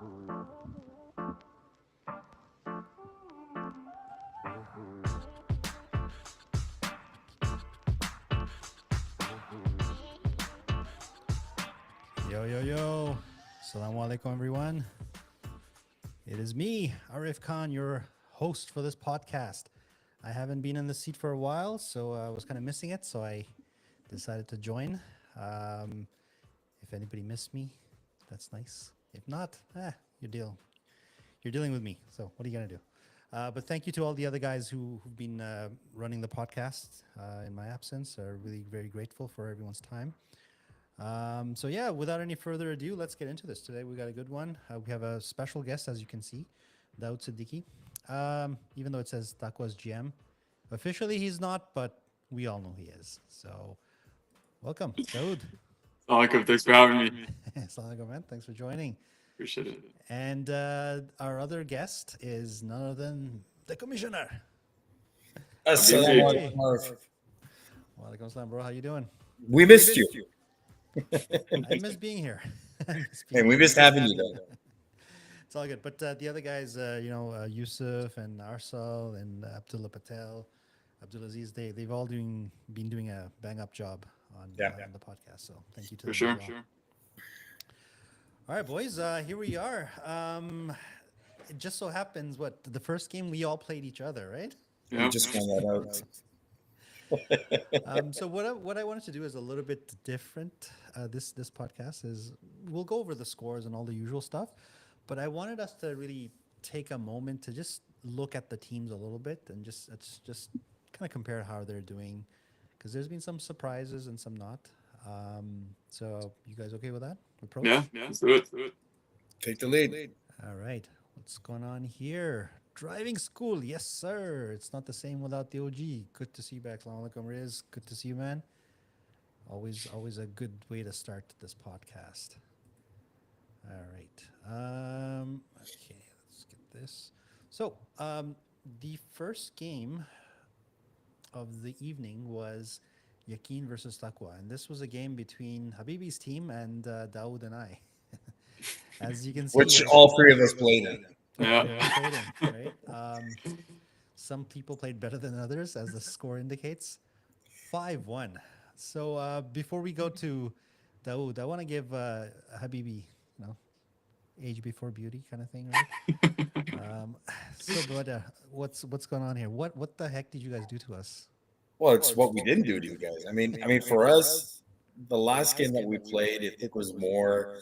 Yo, yo, yo. Assalamu alaikum, everyone. It is me, Arif Khan, your host for this podcast. I haven't been in the seat for a while, so I was kind of missing it, so I decided to join. Um, if anybody missed me, that's nice. If not, you're you're dealing with me. So what are you gonna do? But thank you to all the other guys who've been running the podcast in my absence. Really very grateful for everyone's time. So yeah, without any further ado, let's get into this. Today we got a good one. We have a special guest, as you can see, Daoud Siddiqui. Even though it says Takwa's GM, officially he's not, but we all know he is. So welcome, Daoud. Alaikum, thanks for having me. Assalamualaikum, man. Thanks for joining. Appreciate it. And our other guest is none other than the commissioner. Assalamu Hey. alaikum, Arif. Walaikum salam, bro. How you doing? We missed you. I miss being here. And we missed having you though. It's all good. But the other guys, Yusuf and Arsal and Abdullah Patel, Abdulaziz, they've all been doing a bang up job on the podcast. So thank you to For them. sure. as well. All right, boys. Here we are. It just so happens, the first game we all played each other, right? We Yeah. just found that out. So what I wanted to do is a little bit different. This podcast is we'll go over the scores and all the usual stuff, but I wanted us to really take a moment to just look at the teams a little bit and just kind of compare how they're doing, because there's been some surprises and some not. So you guys okay with that approach? Yeah. Let's do it. Take the lead. All right. What's going on here? Driving school, yes, sir. It's not the same without the OG. Good to see you back. Assalamu alaikum, Riz. Good to see you, man. Always a good way to start this podcast. All right. Okay, let's get this. So, the first game of the evening was Yakin versus Taqwa, and this was a game between Habibi's team and Dawood and I. As you can see, Which all three of us played in. Yeah. right? Some people played better than others, as the score indicates. 5-1. So before we go to Dawood, I want to give Habibi, age before beauty kind of thing, right? But what's going on here? What the heck did you guys do to us? Well, it's what we didn't do to you guys. I mean, for us, the last game that we played, I think was more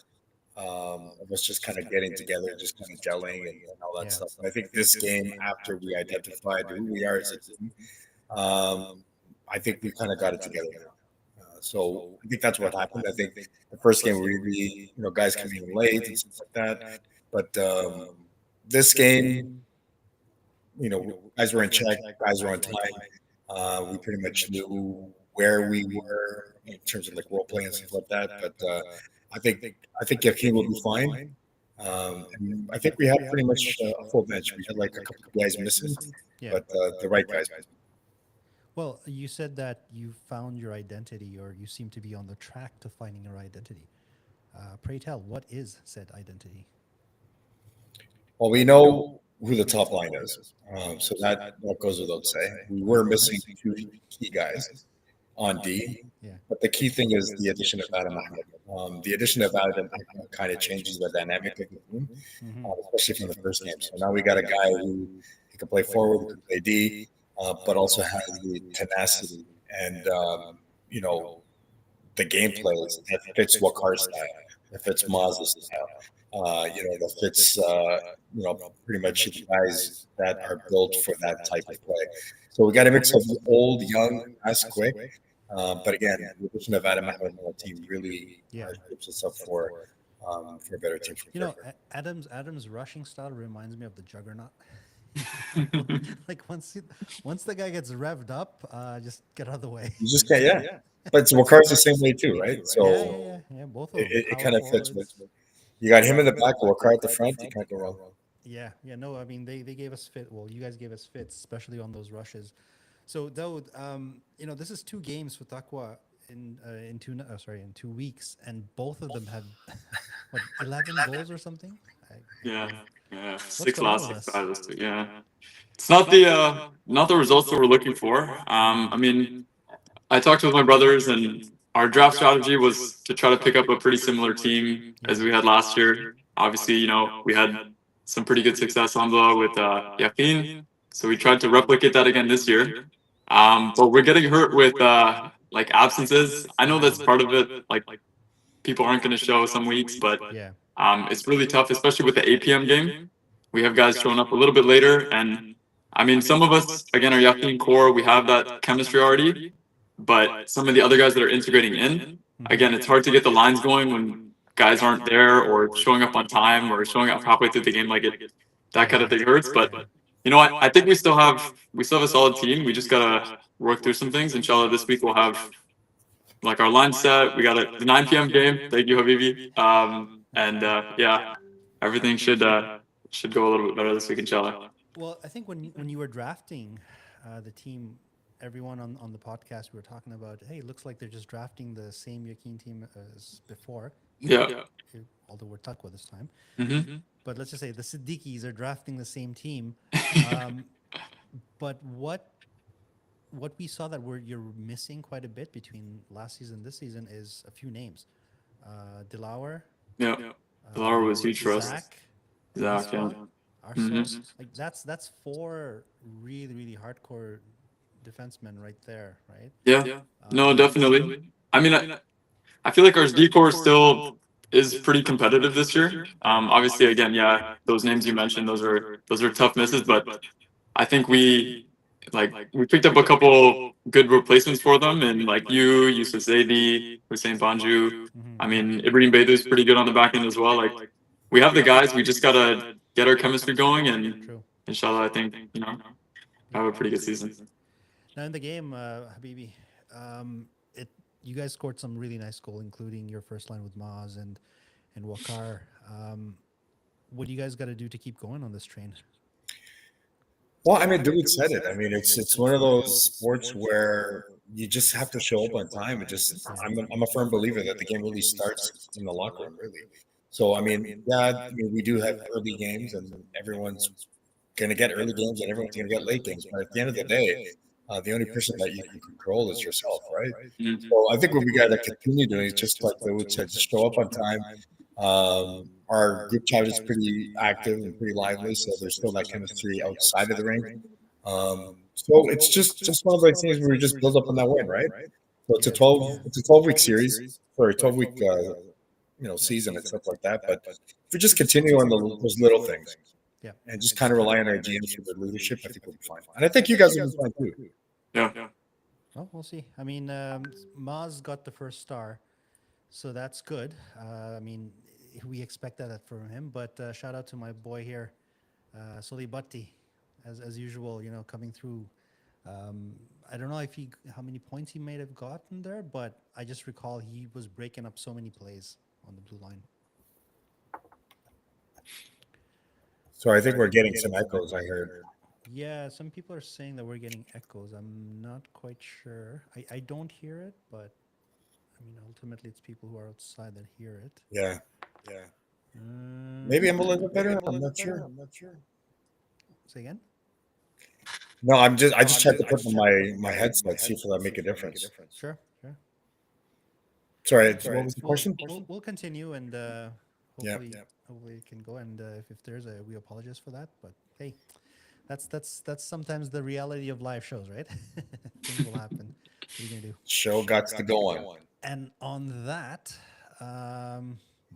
of us just kind of getting together, just kind of gelling and all that stuff. And I think this game, after we identified who we are as a team, I think we kind of got it together now. So I think that's what happened. I think the first game we guys came in late and stuff like that. But this game, guys were in check, guys were on time. We pretty much knew where we were in terms of like role playing and stuff like that. But I think Yakin will be fine. And I think we had pretty much a full bench. We had like a couple of guys missing, but the right guys. Well, you said that you found your identity, or you seem to be on the track to finding your identity. Pray tell, what is said identity? Well, we know who the top line is, so that goes without saying. We were missing two key guys on D, but the key thing is the addition of Adam Ahmed. The addition of Adam Ahmed kind of changes the dynamic of the team, especially from the first game. So now we got a guy who he can play forward, he can play D, but also has the tenacity and the gameplay that fits Wakar's style, that fits Maz's style. That fits pretty much the guys that are built for that type of play. So we got a mix of old, young, fast, quick. But again, the addition of Adam Ahmed on the team really keeps us up for a better team. Adam's rushing style reminds me of the Juggernaut. Like once the guy gets revved up, just get out of the way. You just can't, But Wakar's the same way too, right? So both of them. it kind of fits. You got him in the back, Wakar at the front. You can't go wrong. Yeah. No, I mean they gave us fit. Well, you guys gave us fits, especially on those rushes. So Daoud, this is 2 games for Taqwa in 2 weeks, and both of them had 11 goals or something. Yeah. Yeah. What's 6 going on last, with 6 us? five this week. Yeah. It's not the results that we're looking for. I mean, I talked with my brothers, and our draft strategy was to try to pick up a pretty similar team as we had last year. Obviously, we had some pretty good success on the with Yakin, so we tried to replicate that again this year. But we're getting hurt with like absences. I know that's part of it. Like people aren't going to show some weeks, but Yeah. it's really tough, especially with the 8 p.m. game. We have guys showing up a little bit later, and I mean, some of us again are Yakin core. We have that chemistry already, but some of the other guys that are integrating in, again, it's hard to get the lines going when guys aren't there or showing up on time or showing up halfway through the game. Like that kind of thing hurts. But you know what? I think we still have a solid team. We just gotta work through some things. Inshallah, this week we'll have like our line set. We got the 9 p.m. game. Thank you, Habibi. And yeah, everything should go a little bit better this week, inshallah. Well, I think when you were drafting the team, everyone on the podcast, we were talking about, hey, it looks like they're just drafting the same Yakin team as before. Yeah. Although we're Taqwa this time. Mm-hmm. But let's just say the Siddiquis are drafting the same team. But what we saw that you're missing quite a bit between last season and this season is a few names. Dilawar. Yeah. Dilawar was huge for us. Zach, yeah. Arsos. Like that's 4 really, really hardcore defensemen right there, right? Yeah. No, definitely. I mean, I feel like our D-core still is pretty competitive this year. Obviously, again, yeah, those names you mentioned, those are tough misses, but I think we picked up a couple good replacements for them, and like Yusuf Zaidi, Hussein Banju. I mean, Ibrahim Beidu is pretty good on the back end as well. Like we have the guys, we just gotta get our chemistry going, and inshallah, I think have a pretty good season. Now in the game, Habibi, you guys scored some really nice goal, including your first line with Maz and Wakar. What do you guys got to do to keep going on this train? Well, I mean, David said it. I mean, it's one of those sports where you just have to show up on time. I'm a firm believer that the game really starts in the locker room, really. So, I mean, yeah, we do have early games, and everyone's going to get early games, and everyone's going to get late games. But at the end of the day, the only person that you can control is yourself, right? Mm-hmm. So I think what we got to continue doing is just like David said, just show up on time. Our group chat is pretty active and pretty lively, so there's still that chemistry outside of the ring. So it's just one of those things where we just build up on that win, right? So it's a 12-week series, or a 12-week season and stuff like that. But if we just continue on those little things, and just kind of rely on our GMs for their leadership, I think we'll be fine. And I think you guys will be fine too. Yeah. Well, we'll see. I mean, Maz got the first star, so that's good. I mean, we expect that from him. But shout out to my boy here, Solibati, as usual. Coming through. I don't know how many points he may have gotten there, but I just recall he was breaking up so many plays on the blue line. So I think we're getting some echoes, I heard. Yeah, some people are saying that we're getting echoes. I'm not quite sure. I don't hear it, but I mean, ultimately, it's people who are outside that hear it. Yeah. Maybe I'm a little bit better. I'm not sure. Say again? No, I just tried to put on my headset, see if that make a difference. Sure. Sorry, what was the question? We'll continue, and hopefully it can go. And if there's we apologize for that. But hey, that's sometimes the reality of live shows, right? Things will happen. What are you gonna do? Show got to go on. And on that,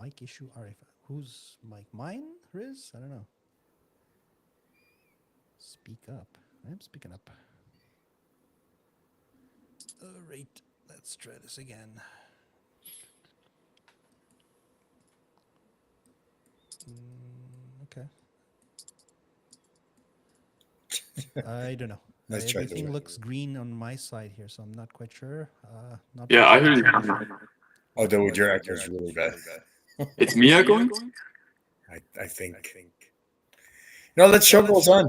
mic issue. All right, who's mic? Mine, Riz? I don't know. Speak up. I'm speaking up. All right, let's try this again. Okay. I don't know. Nice try. Everything looks green on my side here, so I'm not quite sure. I hear you. Oh, dude, your echo is really bad. It's me echoing? I think. No, that show goes on.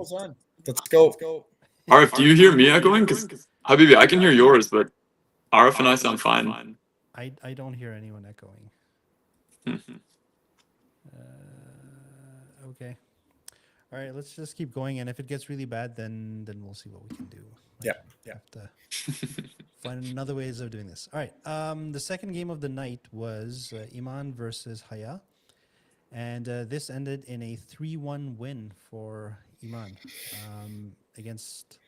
Let's go. Arif, do you hear me echoing? Because Habibi, I can hear yours, but Arif and I sound fine. I don't hear anyone echoing. Okay. All right, let's just keep going, and if it gets really bad, then we'll see what we can do. Yeah, yeah. Have to find another ways of doing this. All right. The second game of the night was Iman versus Haya, and this ended in a 3-1 win for Iman against,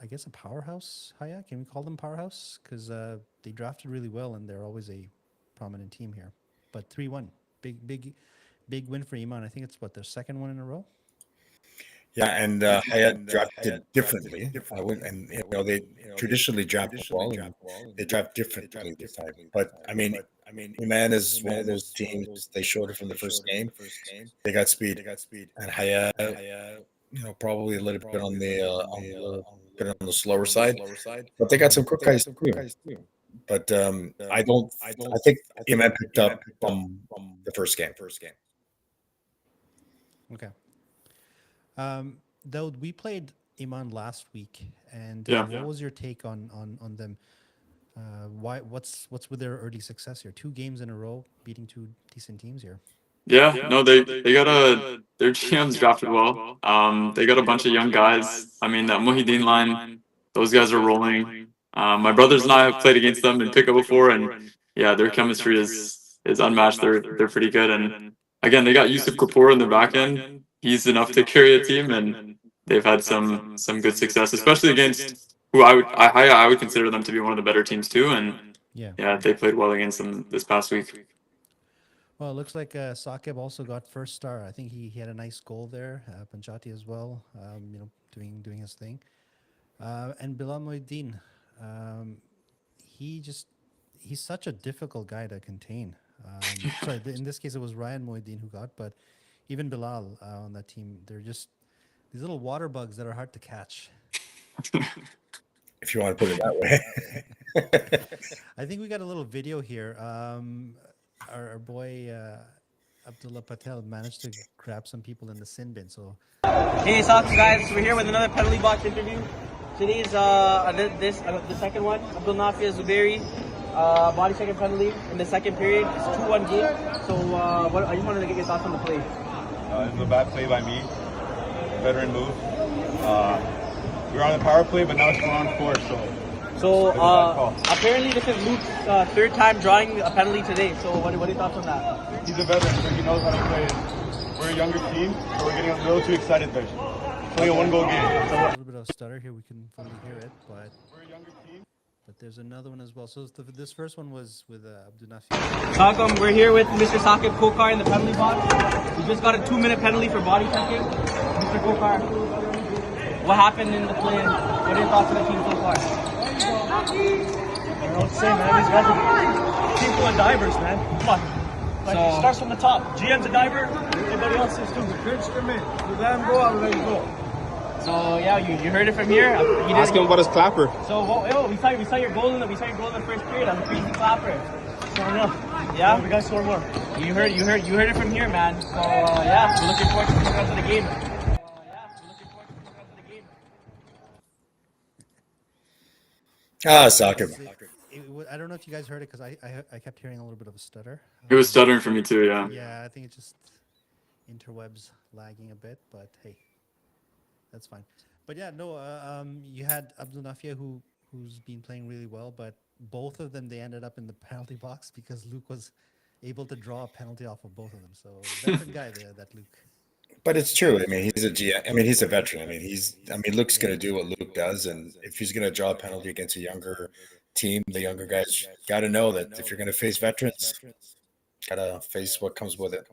I guess, a powerhouse. Haya, can we call them powerhouse? Because they drafted really well, and they're always a prominent team here. But 3-1, big win for Iman. I think it's their second one in a row. Yeah, and Hayat drafted differently. And they traditionally draft well. And they draft differently this time. But I mean, Iman is one of those teams. They showed it from the first game. They got speed, and Hayat, probably a little bit on the slower side. But they got some quick guys too. But I think Iman picked up from the first game. Okay. Though we played Iman last week, and what was your take on them? What's with their early success here? 2 games in a row, beating 2 decent teams here. Yeah, no, they got their GM's drafted well. They got a bunch of young guys. I mean, that Muhyiddin line, those guys are rolling. My brothers and I have played against them in pickup before, and yeah, their chemistry is unmatched. They're pretty good, and again, they got Yusuf Kapoor in the back end. He's enough to carry a team, and they've had some good success, especially against who I would consider them to be one of the better teams too. And yeah, they played well against them this past week. Well, it looks like Saqib also got first star. I think he had a nice goal there. Panchati as well, doing his thing. And Bilal Muhyiddin, he's such a difficult guy to contain. Sorry, in this case it was Ryan Muhyiddin who got, but even Bilal on that team, they're just these little water bugs that are hard to catch. If you want to put it that way. I think we got a little video here. Our boy Abdullah Patel managed to grab some people in the sin bin. So, hey, Sox guys, we're here with another penalty box interview. Today's the second one. Abdul Nafia Zubairi, body second penalty in the second period. It's 2-1 game. So, I just wanted to get your thoughts on the play. It was a bad play by me. Veteran move. We were on the power play, but now it's 4-on-4. So apparently this is Luke's third time drawing a penalty today. So what are your thoughts on that? He's a veteran, so he knows how to play. We're a younger team, so we're getting a little too excited there. Playing a 1-goal game. A little bit of stutter here. We couldn't fully hear it, but we're a younger team. But there's another one as well. So this first one was with Abdul Nafi. Saqib, we're here with Mr. Saqib Kokar in the penalty box. We just got a 2-minute penalty for body checking. Mr. Kokar, what happened in the play? What are your thoughts on the team so far? I don't know what to say, man. These guys are team full of divers, man. Come on. It starts from the top. GM's a diver. Everybody else is too. The kids come in. We let them go, we let them go. So yeah, you heard it from here. Ask him about his clapper. So we saw your goal in the first period. That was a crazy clapper. So enough. Yeah, we got to score more. You heard it from here, man. So yeah, we're looking forward to the rest of the game. Saqib. I don't know if you guys heard it because I kept hearing a little bit of a stutter. It was stuttering for me too. Yeah. Yeah, I think it's just interwebs lagging a bit, but hey, that's fine. But yeah, no, you had Abdul Nafia who's been playing really well, but both of them, they ended up in the penalty box because Luke was able to draw a penalty off of both of them. So veteran guy there, that Luke. But it's true. I mean, he's a veteran. I mean, Luke's going to do what Luke does, and if he's going to draw a penalty against a younger team, the younger guys got to know that if you're going to face veterans, got to face what comes with it.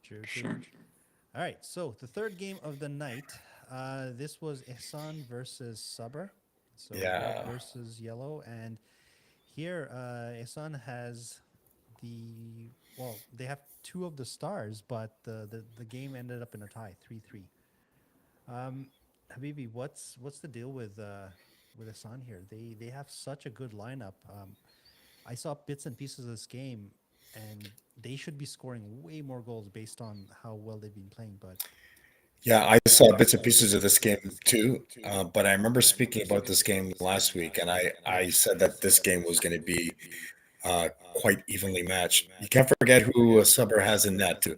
True. All right, so the third game of the night, this was Ihsan versus Sabr. So red versus yellow, and here Ihsan has they have 2 of the stars, but the game ended up in a tie, 3-3. Habibi, what's the deal with Ihsan here? They have such a good lineup. I saw bits and pieces of this game, and they should be scoring way more goals based on how well they've been playing. But yeah, I saw bits and pieces of this game too. But I remember speaking about this game last week, and I said that this game was going to be quite evenly matched. You can't forget who Suber has in net too.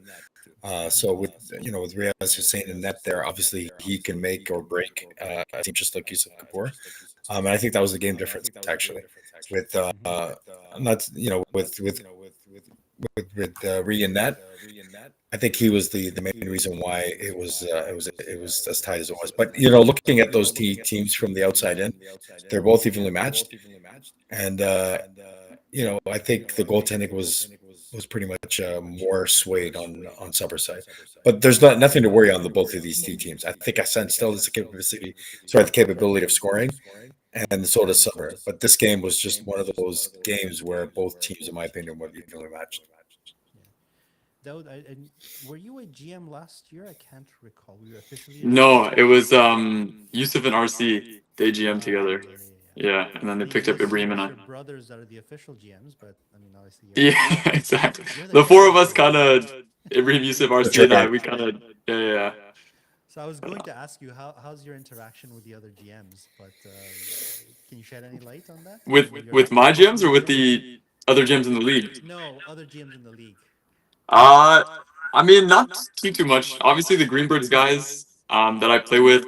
So with Riaz Hussein in net there, obviously he can make or break a team just like Yusuf Kapoor. And I think that was the game difference actually. With not with Ree in net, I think he was the main reason why it was as tight as it was. But looking at those teams from the outside in, they're both evenly matched, and I think the goaltending was pretty much more swayed on Suber's side. But there's nothing to worry on the both of these two teams. I think Ascent still has the capability of scoring, and so does Suber. But this game was just one of those games where both teams, in my opinion, were evenly matched. Daud, were you a GM last year? I can't recall. We were officially. No, it was Yusuf and RC. They GM together. Yeah, and then they picked up Ibrahim and I. Your brothers are the official GMs, but I mean, obviously. Yeah, exactly. The four of us kind of, Ibrahim, Yusuf, RC, and I, we kind of, yeah. So I was going to ask you, how's your interaction with the other GMs? But can you shed any light on that? With my GMs or with the other GMs in the league? No, other GMs in the league. I mean, not too much. Obviously, the Greenbirds guys that I play with,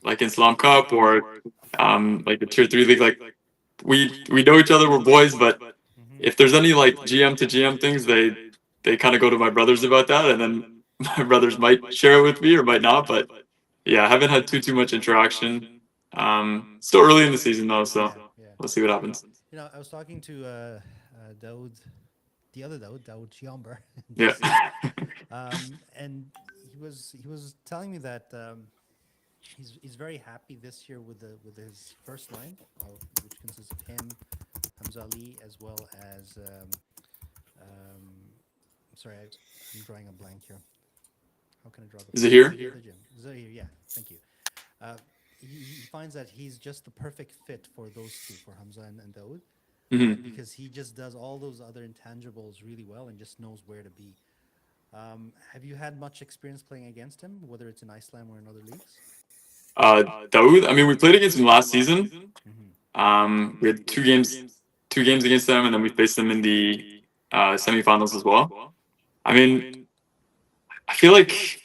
like in Salam Cup or like the Tier 3 league, like we know each other, we're boys, but if there's any like GM to GM things, they kind of go to my brothers about that, and then my brothers might share it with me or might not. But yeah, I haven't had too much interaction. Still early in the season though, so we'll see what happens. I was talking to Daud, the other Daud Chiamber. Yeah. And he was telling me that he's very happy this year with his first line, which consists of him, Hamza Ali, as well as sorry, I'm drawing a blank here. How can I draw the Zahir? Zahir, yeah, thank you. He finds that he's just the perfect fit for those two, for Hamza and Daud, because he just does all those other intangibles really well and just knows where to be. Have you had much experience playing against him, whether it's in Iceland or in other leagues? Daoud, I mean, we played against him last season. We had two games against them, and then we faced them in the semifinals as well. I mean, I feel like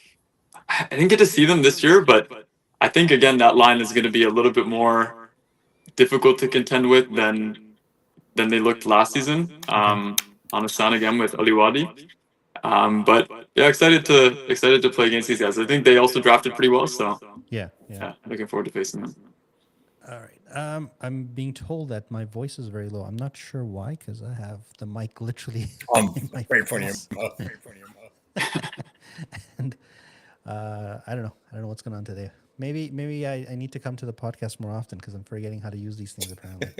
I didn't get to see them this year, but I think again that line is going to be a little bit more difficult to contend with than they looked last season. On Asan again with Aliwadi. But yeah, excited to play against these guys. I think they also drafted pretty well, so yeah, looking forward to facing them. All right. I'm being told that my voice is very low. I'm not sure why, because I have the mic literally in my Right in front of face. your mouth. And I don't know what's going on today. Maybe I need to come to the podcast more often because I'm forgetting how to use these things apparently.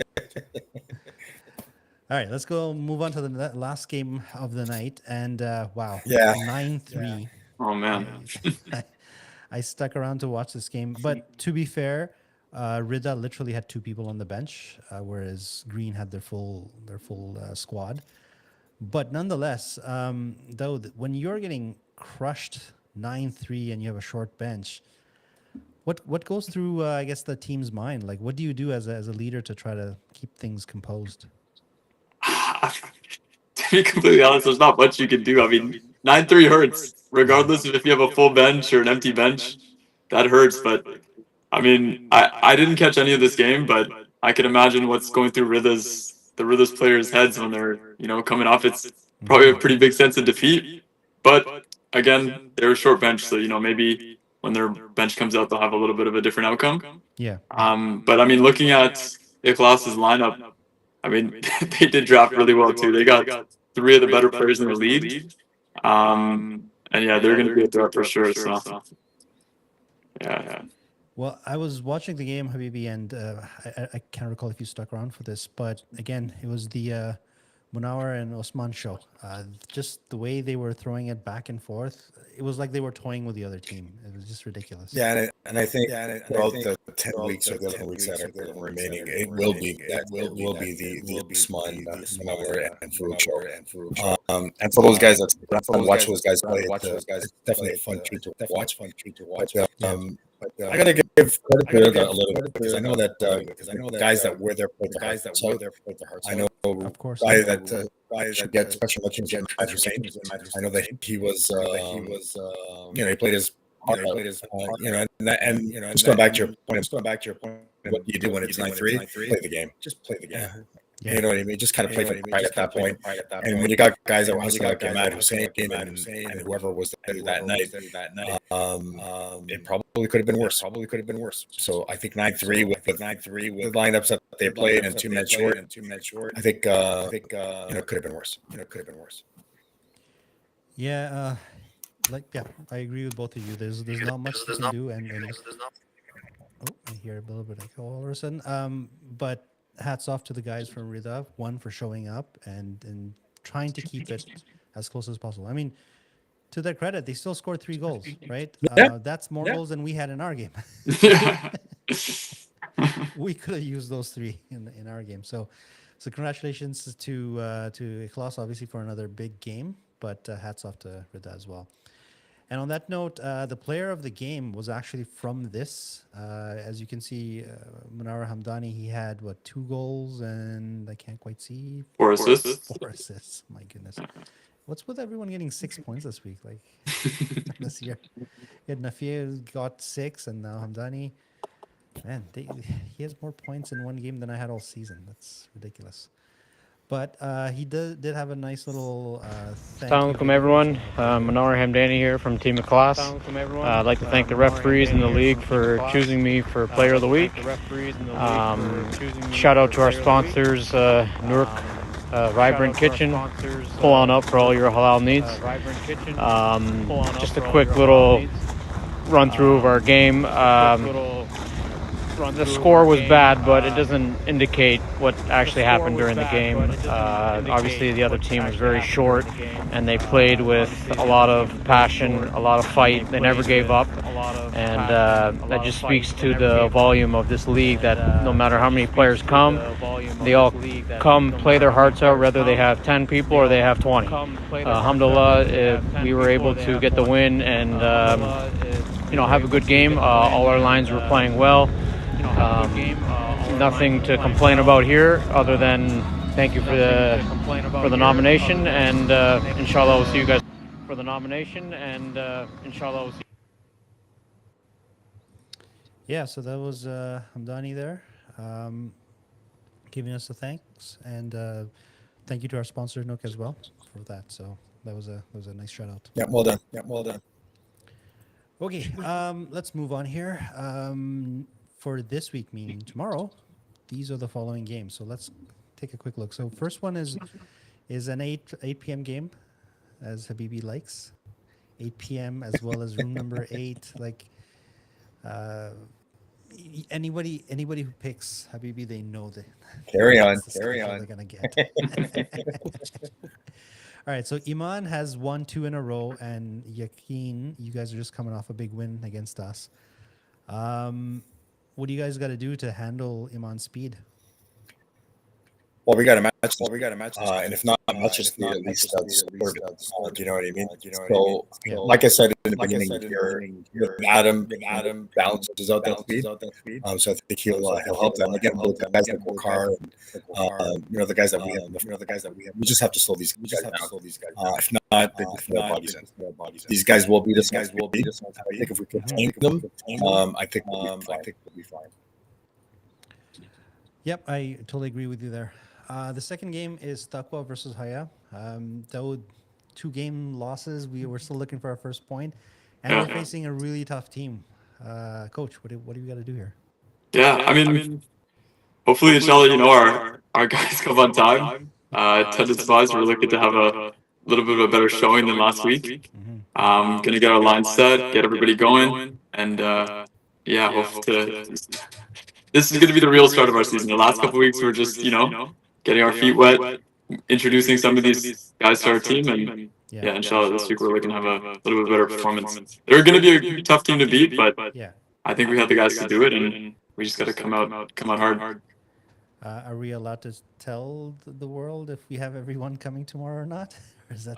All right, let's move on to the last game of the night. And wow, 9-3. Oh man. I stuck around to watch this game, but to be fair, Rida literally had two people on the bench, whereas Green had their full squad. But nonetheless, though, when you're getting crushed 9-3 and you have a short bench, what goes through I guess the team's mind? Like, what do you do as a leader to try to keep things composed? To be completely honest, there's not much you can do. I mean, 9-3 hurts, regardless of if you have a full bench or an empty bench. That hurts, but I mean, I didn't catch any of this game, but I can imagine what's going through the Rithas players' heads when they're coming off. It's probably a pretty big sense of defeat, but again, they're a short bench, so maybe when their bench comes out, they'll have a little bit of a different outcome. Yeah. But I mean, looking at Ikhlas's lineup, I mean, they did draft really well too. They got three of the better players in the league. And yeah, they're going to be a threat for sure. So yeah. Well, I was watching the game, Habibi, and I can't recall if you stuck around for this, but again, it was the Munawar and Osman show. Just the way they were throwing it back and forth, it was like they were toying with the other team. It was just ridiculous. Yeah, and I think throughout the 10 weeks or the 11 weeks that are remaining, it will be the Usman, Munawar, and Farouk show. And for those guys that watch those guys play, it's definitely a fun treat to watch. I gotta give credit to Rida a little bit because I know that guys that wear their hearts. I know Of course. guy that should get special mention. Matt Hussein. I know that he was he played his heart out. Just going back to your point. What do you do when it's 9-3? Play the game. Just play the game. Yeah. You know what I mean? Just kind of play for pride at that point. And when you got guys that were hustling like Matt Hussein and whoever was there that night, it probably could have been worse. So I think 9-3 with the lineups that they played and 2 minutes short. I think it could have been worse. Yeah, I agree with both of you. There's not much you can do, and oh, I hear a little bit of echo all of a sudden. But hats off to the guys from Rida, one for showing up and trying to keep it as close as possible. I mean, to their credit, they still scored 3 goals, right? That's more goals than we had in our game. Yeah. We could have used those 3 in our game. So congratulations to Ikhlas, obviously, for another big game, but hats off to Rida as well. And on that note, the player of the game was actually from this. As you can see, Munawar Hamdani, he had, 2 goals and I can't quite see. 4 assists. 4 assists. My goodness. What's with everyone getting 6 points this week? Like this year. You had Nafia got 6 and now Hamdani. Man, he has more points in one game than I had all season. That's ridiculous. But he did have a nice little thank Assalamu you. alaikum everyone. Munawar Hamdani here from Team Ikhlas. I'd like to thank the referees in the league for choosing me for Player of the Week. Shout out to our sponsors, Nurk Vibrant Kitchen. Pull on up for all your halal needs. Just a quick little run through of our game. The score was bad, but it doesn't indicate what actually happened during the game. Obviously, the other team was very short, and they played with a lot of passion, a lot of fight. They never gave up, and that just speaks to the volume of this league, that no matter how many players come, they all come play their hearts out, whether they have 10 people or they have 20. Alhamdulillah, we were able to get the win and have a good game. All our lines were playing well. Nothing to complain about here other than thank you for the nomination, and inshallah we'll see you guys for the nomination, and inshallah we'll see. Yeah, so that was Hamdani there, giving us the thanks, and thank you to our sponsor Nook as well for that. So that was a nice shout out. Yeah, well done. Okay, let's move on here. For this week, meaning tomorrow, these are the following games. So let's take a quick look. So first one is an 8 p.m. game, as Habibi likes. 8 p.m. as well as room number 8. Like anybody who picks Habibi, they know that. Carry on. They're gonna get. All right, so Iman has won 2 in a row, and Yaqeen, you guys are just coming off a big win against us. What do you guys got to do to handle Iman's speed? Well, we got to match. And if not matches, at least do you know what I mean? So, like I said in the beginning, Adam balances out that speed. So I think he'll help them. Again, both the guys that work hard, the guys that we have. We just have to slow these guys down. If not, they put their bodies in. These guys will beat us. I think if we contain them, I think we'll be fine. Yep, I totally agree with you there. The second game is Taqwa versus Haya. Though 2 game losses, we were still looking for our first point, and we're facing a really tough team. Coach, what do we got to do here? Yeah, I mean, hopefully, inshallah, our guys come on time. Attendance-wise, we're looking to have a little bit of a better showing than last week. Gonna get our line set, get everybody going, and hope to. This is gonna be the real start of our season. The last couple weeks, we're just getting our feet wet, introducing some of these guys to our team, and inshallah, this week we're looking to have a little bit better performance. They're going to be a tough team to beat, but I think we have the guys to do it, and we just got to come out hard. Are we allowed to tell the world if we have everyone coming tomorrow or not? Or is that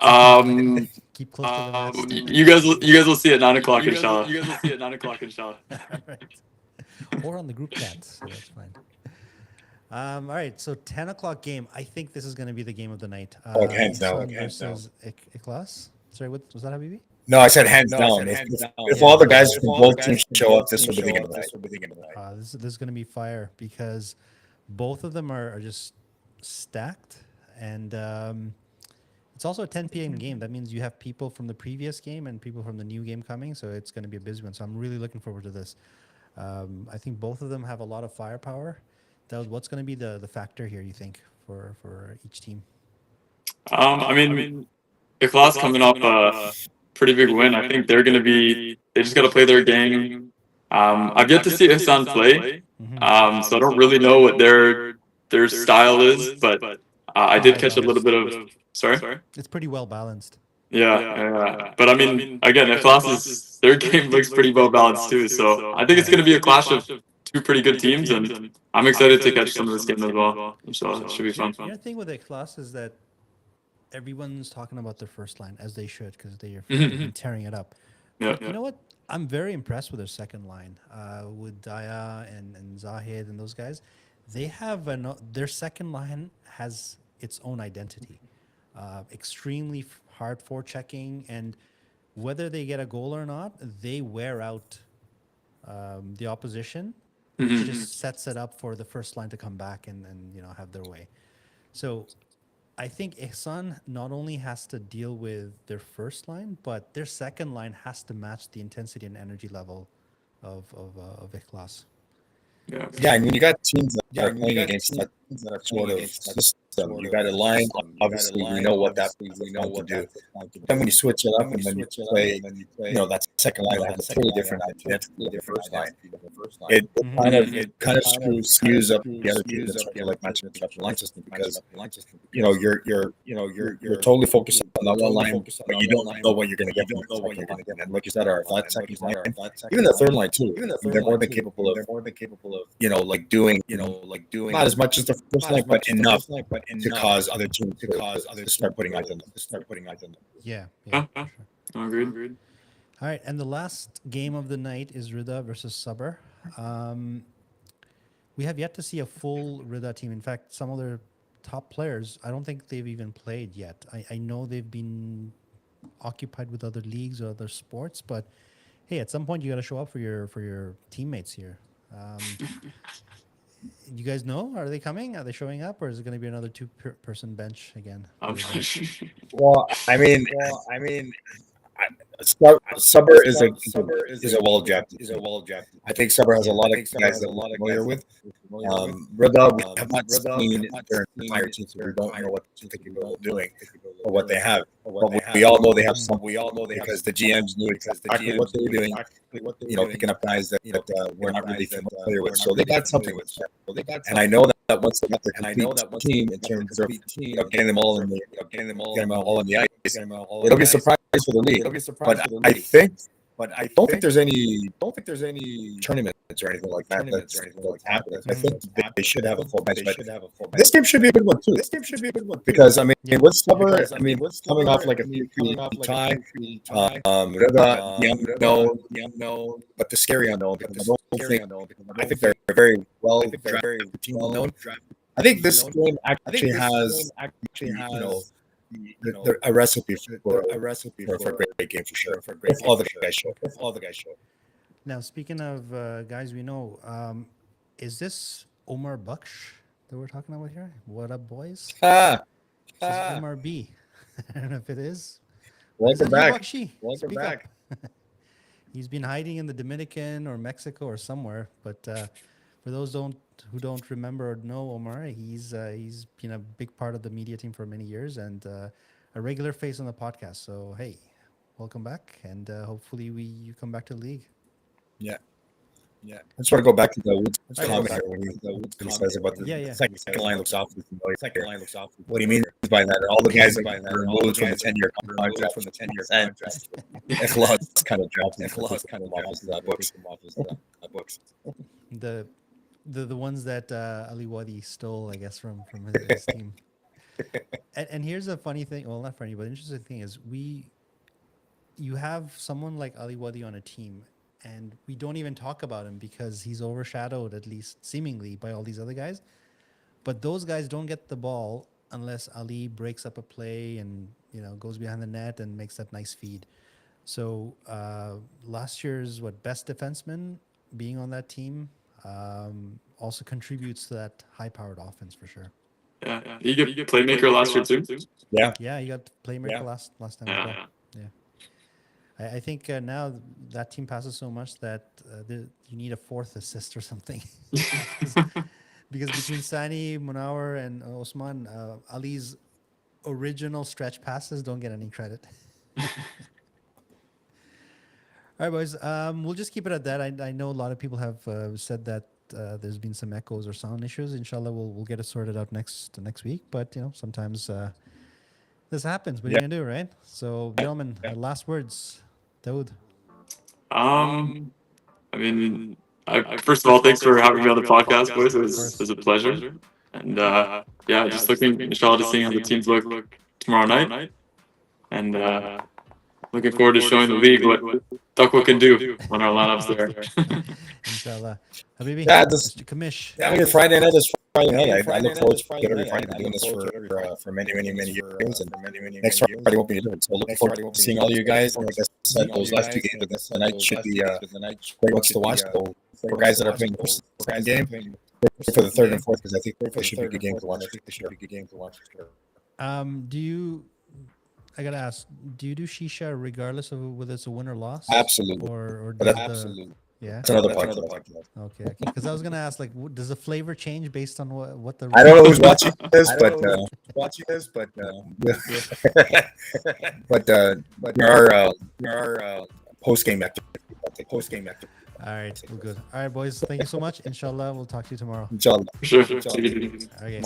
keep close to the vest? You guys will see at 9 o'clock, inshallah. All right. Or on the group chat, so that's fine. All right, so 10 o'clock game. I think this is going to be the game of the night. Hands down. Versus Ikhlas. Sorry, what was that, Habibi? No, I said hands down. If all the guys from both teams show up, this will be the game of the night. This is going to be fire because both of them are just stacked, and it's also a 10 p.m. game. That means you have people from the previous game and people from the new game coming, so it's going to be a busy one. So I'm really looking forward to this. I think both of them have a lot of firepower. Daud, what's going to be the factor here, you think, for each team? I mean, Ikhlas coming off a pretty big win. I think they're going to be. They just got to play their game. I've yet to see Ihsan play, so I don't really know what their style is. But I did catch a little bit of. Sorry. It's pretty well balanced. Yeah. But I mean, again, Ikhlas their game looks pretty well balanced too. So I think it's going to be a clash of two pretty good teams, and I'm excited to catch some of this game as well. So it should be fun. The thing with Ikhlas is that everyone's talking about their first line, as they should, because they've been tearing it up. Yeah. You know what? I'm very impressed with their second line, with Daya and Zahid and those guys. They have their second line has its own identity. Extremely hard forechecking, and whether they get a goal or not, they wear out the opposition, which just sets it up for the first line to come back and have their way. So I think Ihsan not only has to deal with their first line, but their second line has to match the intensity and energy level of Ikhlas. Yeah, I mean, you got teams that are playing against that sort of system. You got a line, obviously, we know what that we know what to do. Then when you switch it up and then you play, that second line has a totally different identity than the first line. It kind of skews up the other teams that feel like matching the line system because you're totally focused on that one line, but you don't know what you're going to get from it. And like you said, our flat second line, even the third line too, they're more than capable of doing not as much as the first line, but enough to cause other teams to start putting eyes on them. Yeah. Agreed. All right, and the last game of the night is Rida versus Sabr. We have yet to see a full Rida team. In fact, some of their top players, I don't think they've even played yet. I know they've been occupied with other leagues or other sports, but hey, at some point you got to show up for your teammates here. You guys know? Are they coming? Are they showing up, or is it going to be another two-person bench again? Well, I mean, Sabr is a well drafted. I think Sabr has a lot of guys that we're familiar with. Rida, we have not seen their entire team, so we don't know what they're doing or what they have. But we all know they have some. Because the GMs knew exactly what they were doing. Picking up guys that we're not really familiar with. So they got something with them. And I know that once they got their complete team in terms of getting them all in the ice, it'll be a surprise for the league. But I don't think there's any tournaments or anything like that that's happening. I think they should have a full bench. This game should be a good one too. Because I mean, with Sabr, coming off like a 3-3 tie, Rida, the unknown, but the scary unknown. Because I think they're very well drafted team unknown. I think this game actually has a recipe for a great game for sure. If all the guys show. Now, speaking of guys we know, is this Omar Baksh that we're talking about here? What up, boys? This is Omar B. I don't know if it is. Welcome back. He's been hiding in the Dominican or Mexico or somewhere, but for those who don't remember or know Omar, he's been a big part of the media team for many years and a regular face on the podcast. So hey, welcome back, and hopefully you come back to the league. Yeah. I just want to go back to the Woods comment here when he says about the second line looks awfully familiar. What he means by that are all the guys that were removed from the 10-year contract. Ikhlas kind of dropped. Ikhlas kind of lost that books. the ones that Ali Wadi stole, I guess, from his team. And here's a funny thing. Well, not funny, but interesting thing is you have someone like Ali Wadi on a team, and we don't even talk about him because he's overshadowed, at least seemingly, by all these other guys. But those guys don't get the ball unless Ali breaks up a play and goes behind the net and makes that nice feed. So last year's best defenseman being on that team also contributes to that high-powered offense for sure. Yeah. You get playmaker last year too. Yeah, you got playmaker last time as well. Yeah. I think now that team passes so much that you need a fourth assist or something. Because between Sani, Munawar, and Osman, Ali's original stretch passes don't get any credit. All right, boys. We'll just keep it at that. I know a lot of people have said that there's been some echoes or sound issues. Inshallah, we'll get it sorted out next week. But sometimes this happens. What are you gonna do, right? So, gentlemen, last words, Dawood. I mean, first of all, thanks for having me on the podcast, boys. It was a pleasure. And just looking, inshallah, to seeing how the teams look tomorrow night. And looking forward to showing the league what Taqwa can do when our lineup's there. Inshallah. Habibi, Yeah, Mr. Kamish. I mean, Friday night is Friday night. I look forward to every Friday. I've been doing this for many years, and next Friday won't be different. So looking forward to seeing all you guys. And like I said, those last two games of the night should be great ones to watch. So for guys that are playing the second game, for the third and fourth, because I think they should be a good game to watch. I gotta ask, do you do shisha regardless of whether it's a win or loss? Absolutely. Or Absolutely. Yeah. That's another part. Okay. Because I was gonna ask, like, does the flavor change based on what the? I don't know who's watching this, but there are post game activity. All right, we're good. All right, boys. Thank you so much. Inshallah, we'll talk to you tomorrow. Inshallah. For sure. Okay.